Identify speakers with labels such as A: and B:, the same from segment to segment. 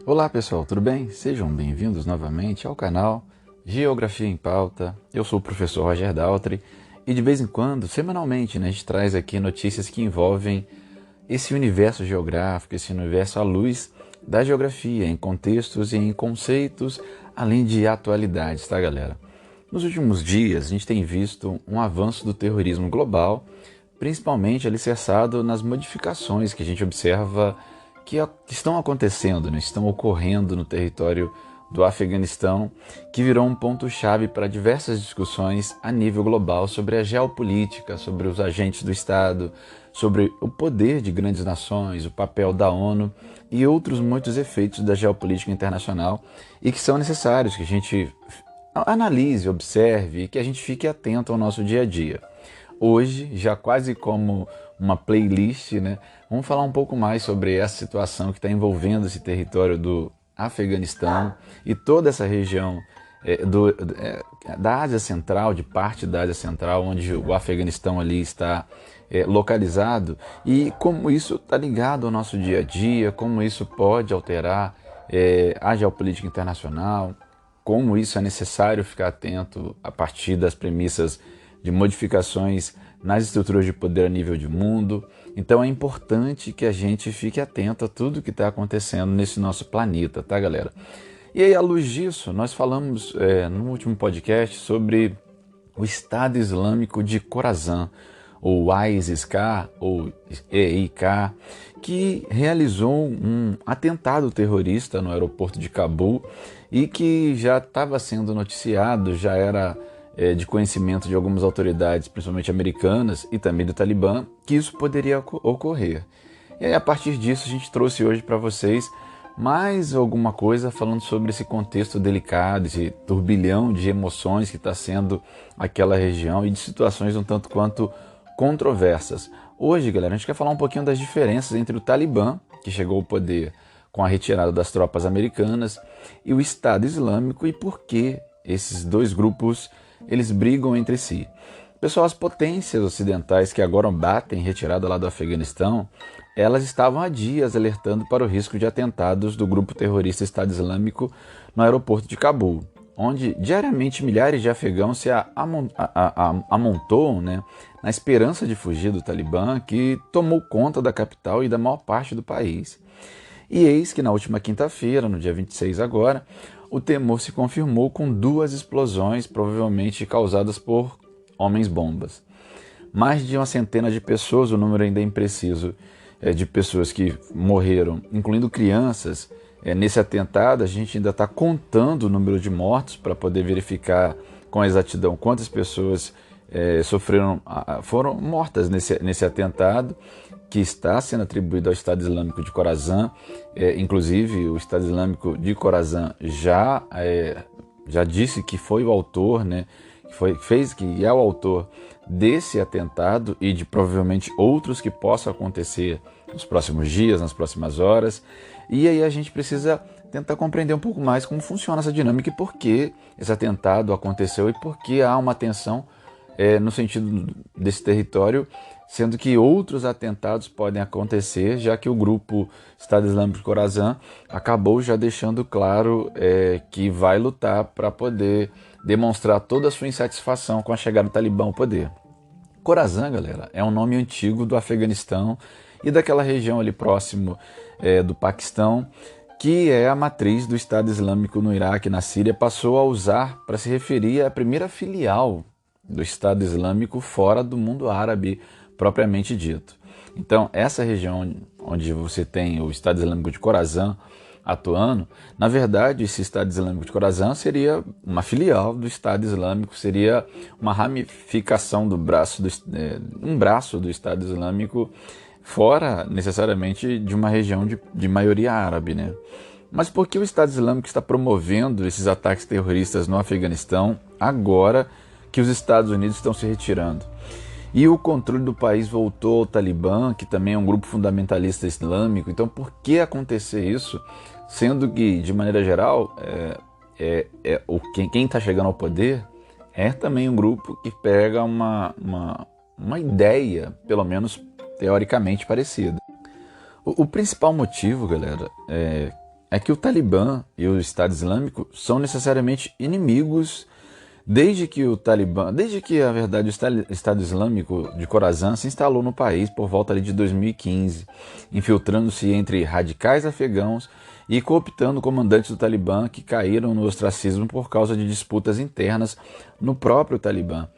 A: Olá pessoal, tudo bem? Sejam bem-vindos novamente ao canal Geografia em Pauta. Eu sou o professor Roger Daltri e de vez em quando, semanalmente, a gente traz aqui notícias que envolvem esse universo geográfico, esse universo à luz da geografia, em contextos e em conceitos, além de atualidades, tá galera? Nos últimos dias, a gente tem visto um avanço do terrorismo global, principalmente alicerçado nas modificações que a gente observa que estão acontecendo, né? Estão ocorrendo no território do Afeganistão, que virou um ponto-chave para diversas discussões a nível global sobre a geopolítica, sobre os agentes do Estado, sobre o poder de grandes nações, o papel da ONU e outros muitos efeitos da geopolítica internacional e que são necessários que a gente analise, observe e que a gente fique atento ao nosso dia a dia. Hoje, já quase como uma playlist, né, vamos falar um pouco mais sobre essa situação que está envolvendo esse território do Afeganistão e toda essa região da Ásia Central, de parte da Ásia Central, onde o Afeganistão ali está localizado, e como isso está ligado ao nosso dia a dia, como isso pode alterar a geopolítica internacional, como isso é necessário ficar atento a partir das premissas de modificações nas estruturas de poder a nível de mundo. Então é importante que a gente fique atento a tudo que está acontecendo nesse nosso planeta, tá galera? E aí, à luz disso, nós falamos no último podcast sobre o Estado Islâmico de Khorasan, ou ISIS-K, ou EIK, que realizou um atentado terrorista no aeroporto de Cabul e que já estava sendo noticiado, já era de conhecimento de algumas autoridades, principalmente americanas e também do Talibã, que isso poderia ocorrer. E aí, a partir disso, a gente trouxe hoje para vocês mais alguma coisa falando sobre esse contexto delicado, esse turbilhão de emoções que está sendo aquela região e de situações um tanto quanto controversas. Hoje, galera, a gente quer falar um pouquinho das diferenças entre o Talibã, que chegou ao poder com a retirada das tropas americanas, e o Estado Islâmico e por que esses dois grupos eles brigam entre si. Pessoal, as potências ocidentais que agora batem retirada lá do Afeganistão, elas estavam há dias alertando para o risco de atentados do grupo terrorista Estado Islâmico no aeroporto de Cabul, onde diariamente milhares de afegãos se amontoam, né, na esperança de fugir do Talibã, que tomou conta da capital e da maior parte do país. E eis que na última quinta-feira, no dia 26 agora, o temor se confirmou com duas explosões, provavelmente causadas por homens-bombas. Mais de uma centena de pessoas, o número ainda é impreciso, de pessoas que morreram, incluindo crianças. Nesse atentado, a gente ainda está contando o número de mortos para poder verificar com exatidão quantas pessoas foram mortas nesse atentado, que está sendo atribuído ao Estado Islâmico de Khorasan. Inclusive, o Estado Islâmico de Khorasan já disse que foi o autor, né, que é o autor desse atentado e de provavelmente outros que possam acontecer nos próximos dias, nas próximas horas. E aí a gente precisa tentar compreender um pouco mais como funciona essa dinâmica e por que esse atentado aconteceu e por que há uma tensão no sentido desse território, sendo que outros atentados podem acontecer, já que o grupo Estado Islâmico de Khorasan acabou já deixando claro que vai lutar para poder demonstrar toda a sua insatisfação com a chegada do Talibã ao poder. Khorasan, galera, é um nome antigo do Afeganistão e daquela região ali próximo do Paquistão, que é a matriz do Estado Islâmico no Iraque e na Síria, passou a usar para se referir à primeira filial do Estado Islâmico fora do mundo árabe propriamente dito. Então, essa região onde você tem o Estado Islâmico de Khorasan atuando, na verdade, esse Estado Islâmico de Khorasan seria uma filial do Estado Islâmico, seria uma ramificação um braço do Estado Islâmico fora necessariamente de uma região de maioria árabe, né? Mas por que o Estado Islâmico está promovendo esses ataques terroristas no Afeganistão agora que os Estados Unidos estão se retirando? E o controle do país voltou ao Talibã, que também é um grupo fundamentalista islâmico. Então, por que acontecer isso? Sendo que, de maneira geral, quem está chegando ao poder é também um grupo que pega uma ideia, pelo menos teoricamente, parecida. O principal motivo, galera, é que o Talibã e o Estado Islâmico são necessariamente inimigos desde que, na verdade, o Estado Islâmico de Khorasan se instalou no país por volta ali de 2015, infiltrando-se entre radicais afegãos e cooptando comandantes do Talibã que caíram no ostracismo por causa de disputas internas no próprio Talibã,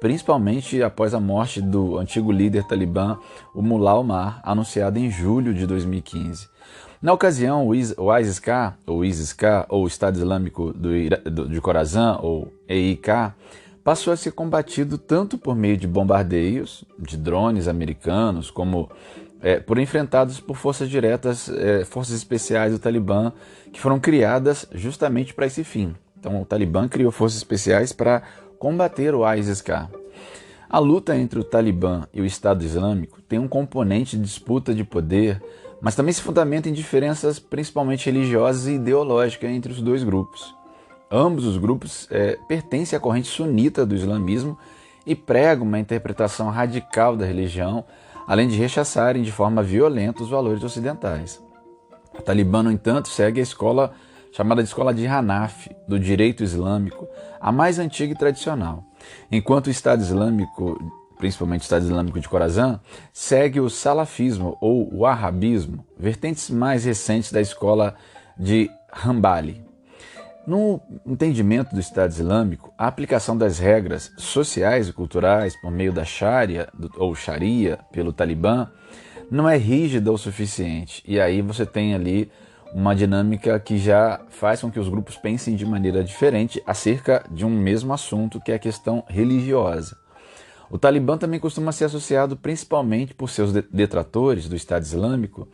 A: principalmente após a morte do antigo líder talibã, o Mullah Omar, anunciada em julho de 2015. Na ocasião, o ISIS-K, ou Estado Islâmico de Khorasan, ou EIK, passou a ser combatido tanto por meio de bombardeios de drones americanos, como por enfrentados por forças diretas, forças especiais do Talibã, que foram criadas justamente para esse fim. Então, o Talibã criou forças especiais para combater o ISIS-K. A luta entre o Talibã e o Estado Islâmico tem um componente de disputa de poder, mas também se fundamenta em diferenças principalmente religiosas e ideológicas entre os dois grupos. Ambos os grupos pertencem à corrente sunita do islamismo e pregam uma interpretação radical da religião, além de rechaçarem de forma violenta os valores ocidentais. O Talibã, no entanto, segue a escola chamada de Escola de Hanafi, do direito islâmico, a mais antiga e tradicional, enquanto o Estado Islâmico, principalmente o Estado Islâmico de Khorasan, segue o salafismo ou o wahhabismo, vertentes mais recentes da escola de Hanbali. No entendimento do Estado Islâmico, a aplicação das regras sociais e culturais por meio da Sharia ou Sharia pelo Talibã não é rígida o suficiente, e aí você tem ali uma dinâmica que já faz com que os grupos pensem de maneira diferente acerca de um mesmo assunto, que é a questão religiosa. O Talibã também costuma ser associado principalmente por seus detratores do Estado Islâmico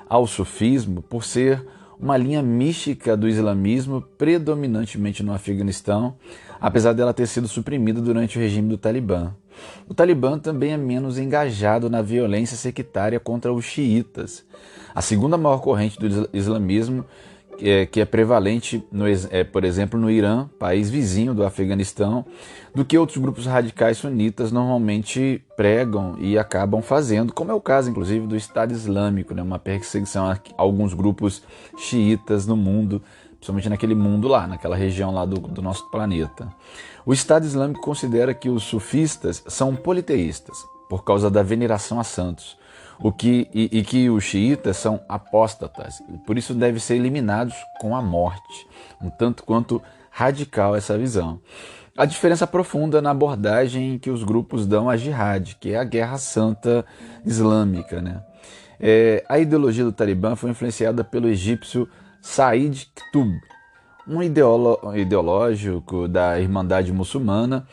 A: ao sufismo, por ser uma linha mística do islamismo predominantemente no Afeganistão, apesar dela ter sido suprimida durante o regime do Talibã. O Talibã também é menos engajado na violência sectária contra os xiitas, a segunda maior corrente do islamismo, que é prevalente, por exemplo, no Irã, país vizinho do Afeganistão, do que outros grupos radicais sunitas normalmente pregam e acabam fazendo, como é o caso, inclusive, do Estado Islâmico, né? Uma perseguição a alguns grupos xiitas no mundo, principalmente naquele mundo lá, naquela região lá do nosso planeta. O Estado Islâmico considera que os sufistas são politeístas, por causa da veneração a santos, e que os xiitas são apóstatas, e por isso devem ser eliminados com a morte, um tanto quanto radical essa visão. A diferença profunda na abordagem que os grupos dão à jihad, que é a guerra santa islâmica, né? A ideologia do Talibã foi influenciada pelo egípcio Said Qutb, um ideológico da Irmandade Muçulmana,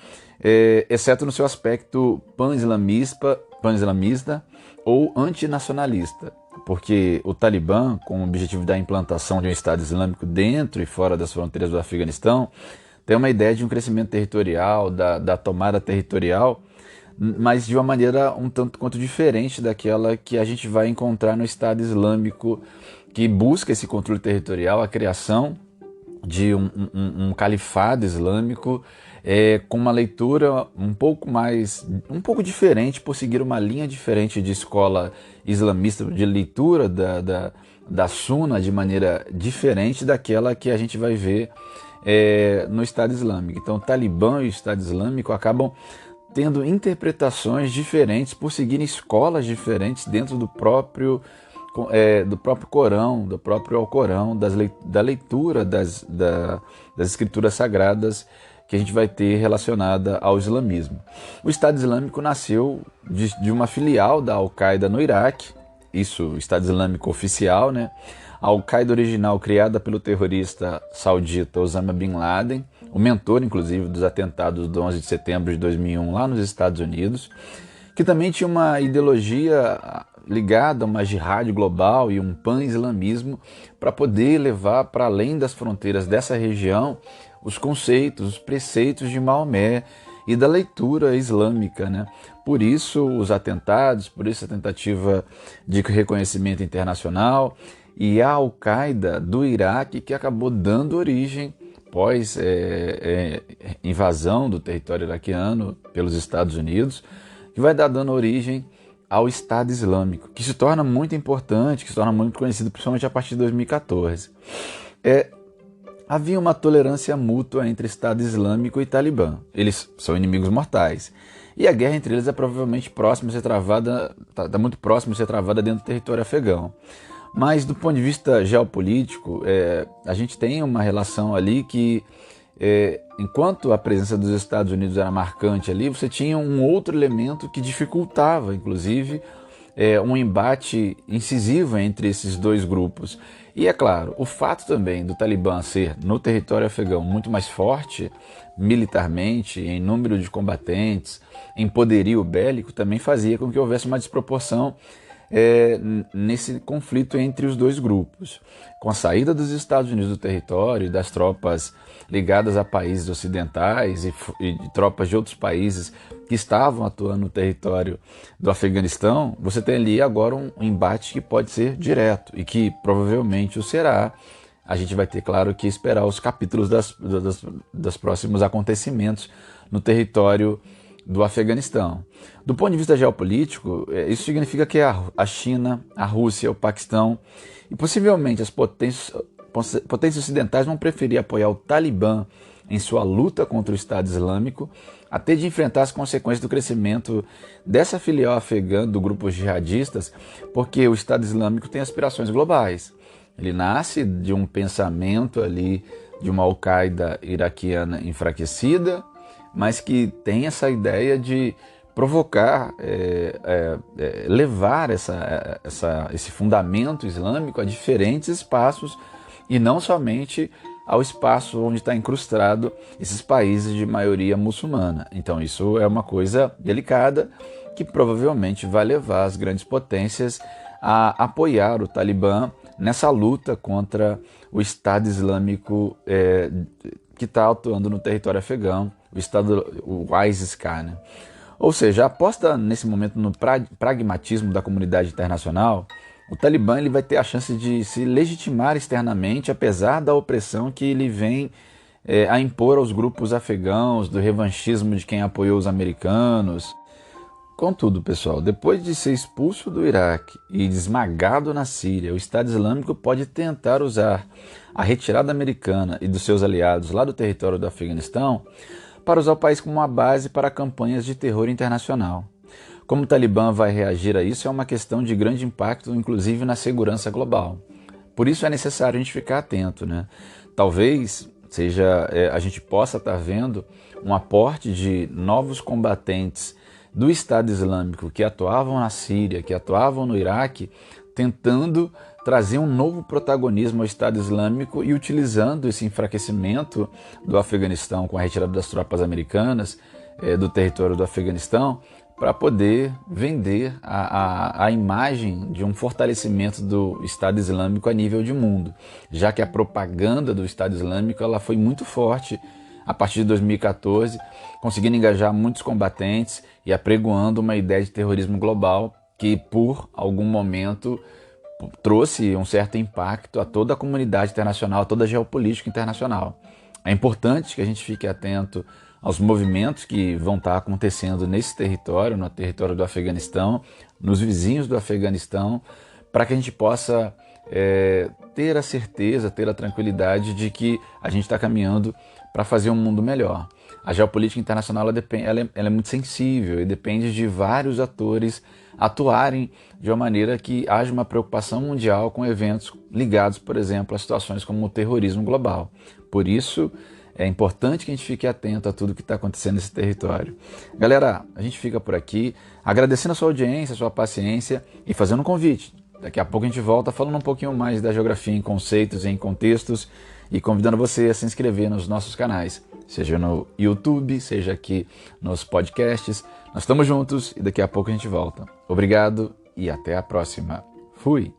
A: exceto no seu aspecto pan-islamista ou antinacionalista, porque o Talibã, com o objetivo da implantação de um Estado Islâmico dentro e fora das fronteiras do Afeganistão, tem uma ideia de um crescimento territorial, da tomada territorial, mas de uma maneira um tanto quanto diferente daquela que a gente vai encontrar no Estado Islâmico, que busca esse controle territorial, a criação de um califado islâmico, com uma leitura um pouco diferente, por seguir uma linha diferente de escola islamista, de leitura da Sunna de maneira diferente daquela que a gente vai ver no Estado Islâmico. Então o Talibã e o Estado Islâmico acabam tendo interpretações diferentes por seguirem escolas diferentes dentro do próprio Corão, do próprio Alcorão, da leitura das escrituras sagradas que a gente vai ter relacionada ao islamismo. O Estado Islâmico nasceu de uma filial da Al-Qaeda no Iraque, isso, o Estado Islâmico oficial, né? A Al-Qaeda original, criada pelo terrorista saudita Osama Bin Laden, o mentor, inclusive, dos atentados do 11 de setembro de 2001 lá nos Estados Unidos, que também tinha uma ideologia ligada a uma jihad global e um pan-islamismo para poder levar para além das fronteiras dessa região os conceitos, os preceitos de Maomé e da leitura islâmica, né? Por isso os atentados, por isso a tentativa de reconhecimento internacional e a Al-Qaeda do Iraque, que acabou dando origem, pós invasão do território iraquiano pelos Estados Unidos, que vai dar dando origem ao Estado Islâmico, que se torna muito importante, que se torna muito conhecido, principalmente a partir de 2014. Havia uma tolerância mútua entre Estado Islâmico e Talibã. Eles são inimigos mortais. E a guerra entre eles é provavelmente próxima a ser travada, está muito próxima de ser travada dentro do território afegão. Mas do ponto de vista geopolítico, a gente tem uma relação ali que, enquanto a presença dos Estados Unidos era marcante ali, você tinha um outro elemento que dificultava, inclusive, um embate incisivo entre esses dois grupos. E é claro, o fato também do Talibã ser, no território afegão, muito mais forte militarmente, em número de combatentes, em poderio bélico, também fazia com que houvesse uma desproporção nesse conflito entre os dois grupos. Com a saída dos Estados Unidos do território, das tropas ligadas a países ocidentais e tropas de outros países que estavam atuando no território do Afeganistão, você tem ali agora um embate que pode ser direto e que provavelmente o será. A gente vai ter, claro, que esperar os capítulos dos próximos acontecimentos no território do Afeganistão. Do ponto de vista geopolítico, isso significa que a China, a Rússia, o Paquistão e possivelmente as potências ocidentais vão preferir apoiar o Talibã em sua luta contra o Estado Islâmico, até de enfrentar as consequências do crescimento dessa filial afegã do grupo jihadistas, porque o Estado Islâmico tem aspirações globais. Ele nasce de um pensamento ali de uma Al-Qaeda iraquiana enfraquecida, mas que tem essa ideia de provocar, levar esse fundamento islâmico a diferentes espaços e não somente ao espaço onde está incrustado esses países de maioria muçulmana. Então isso é uma coisa delicada que provavelmente vai levar as grandes potências a apoiar o Talibã nessa luta contra o Estado Islâmico que está atuando no território afegão, o ISIS-K, né? Ou seja, a aposta nesse momento no pragmatismo da comunidade internacional, o Talibã ele vai ter a chance de se legitimar externamente, apesar da opressão que ele vem a impor aos grupos afegãos, do revanchismo de quem apoiou os americanos. Contudo, pessoal, depois de ser expulso do Iraque e esmagado na Síria, o Estado Islâmico pode tentar usar a retirada americana e dos seus aliados lá do território do Afeganistão para usar o país como uma base para campanhas de terror internacional. Como o Talibã vai reagir a isso é uma questão de grande impacto, inclusive na segurança global. Por isso é necessário a gente ficar atento, né? Talvez a gente possa estar vendo um aporte de novos combatentes do Estado Islâmico que atuavam na Síria, que atuavam no Iraque, tentando trazer um novo protagonismo ao Estado Islâmico e utilizando esse enfraquecimento do Afeganistão com a retirada das tropas americanas do território do Afeganistão para poder vender a imagem de um fortalecimento do Estado Islâmico a nível de mundo, já que a propaganda do Estado Islâmico ela foi muito forte a partir de 2014, conseguindo engajar muitos combatentes e apregoando uma ideia de terrorismo global que, por algum momento, trouxe um certo impacto a toda a comunidade internacional, a toda a geopolítica internacional. É importante que a gente fique atento aos movimentos que vão estar acontecendo nesse território, no território do Afeganistão, nos vizinhos do Afeganistão, para que a gente possa ter a certeza, ter a tranquilidade de que a gente está caminhando para fazer um mundo melhor. A geopolítica internacional ela é muito sensível e depende de vários atores atuarem de uma maneira que haja uma preocupação mundial com eventos ligados, por exemplo, a situações como o terrorismo global. Por isso, é importante que a gente fique atento a tudo que está acontecendo nesse território. Galera, a gente fica por aqui, agradecendo a sua audiência, a sua paciência e fazendo um convite. Daqui a pouco a gente volta falando um pouquinho mais da geografia em conceitos e em contextos e convidando você a se inscrever nos nossos canais, seja no YouTube, seja aqui nos podcasts. Nós estamos juntos e daqui a pouco a gente volta. Obrigado e até a próxima. Fui!